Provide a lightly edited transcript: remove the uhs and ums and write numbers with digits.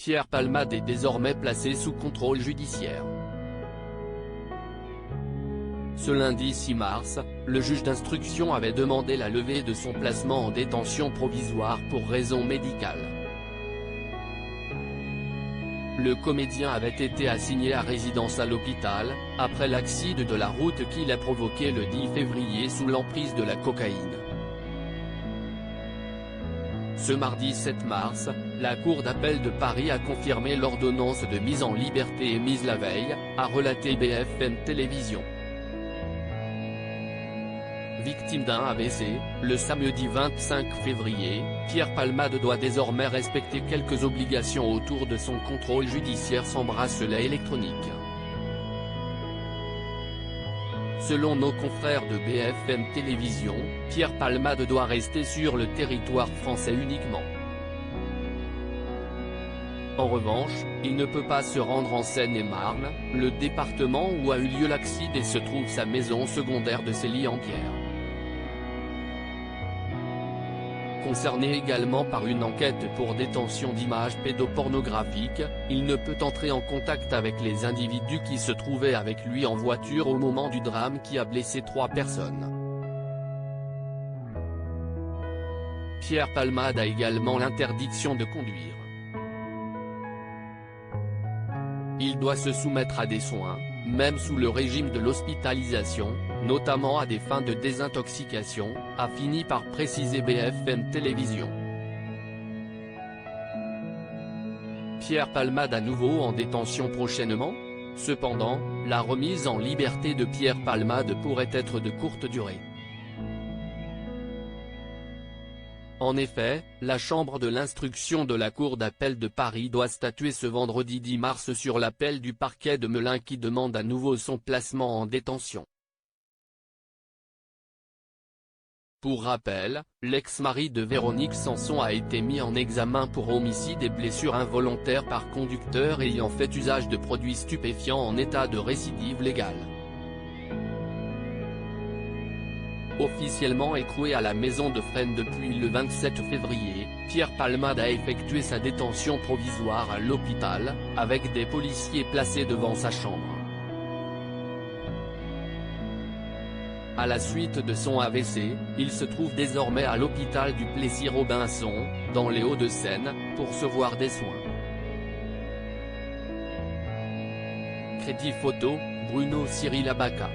Pierre Palmade est désormais placé sous contrôle judiciaire. Ce lundi 6 mars, le juge d'instruction avait demandé la levée de son placement en détention provisoire pour raison médicale. Le comédien avait été assigné à résidence à l'hôpital, après l'accident de la route qu'il a provoqué le 10 février sous l'emprise de la cocaïne. Ce mardi 7 mars, la Cour d'appel de Paris a confirmé l'ordonnance de mise en liberté émise la veille, a relaté BFM Télévision. Victime d'un AVC, le samedi 25 février, Pierre Palmade doit désormais respecter quelques obligations autour de son contrôle judiciaire sans bracelet électronique. Selon nos confrères de BFM Télévision, Pierre Palmade doit rester sur le territoire français uniquement. En revanche, il ne peut pas se rendre en Seine-et-Marne, le département où a eu lieu l'accident et se trouve sa maison secondaire de Célie-en-Pierre. Concerné également par une enquête pour détention d'images pédopornographiques, il ne peut entrer en contact avec les individus qui se trouvaient avec lui en voiture au moment du drame qui a blessé 3 personnes. Pierre Palmade a également l'interdiction de conduire. Il doit se soumettre à des soins, même sous le régime de l'hospitalisation, notamment à des fins de désintoxication, a fini par préciser BFM Télévision. Pierre Palmade à nouveau en détention prochainement? Cependant, la remise en liberté de Pierre Palmade pourrait être de courte durée. En effet, la chambre de l'instruction de la Cour d'appel de Paris doit statuer ce vendredi 10 mars sur l'appel du parquet de Melun qui demande à nouveau son placement en détention. Pour rappel, l'ex-mari de Véronique Sanson a été mis en examen pour homicide et blessure involontaire par conducteur ayant fait usage de produits stupéfiants en état de récidive légale. Officiellement écroué à la maison de Fresnes depuis le 27 février, Pierre Palmade a effectué sa détention provisoire à l'hôpital, avec des policiers placés devant sa chambre. À la suite de son AVC, il se trouve désormais à l'hôpital du Plessis-Robinson, dans les Hauts-de-Seine, pour recevoir des soins. Crédit photo, Bruno Cyril Abaca.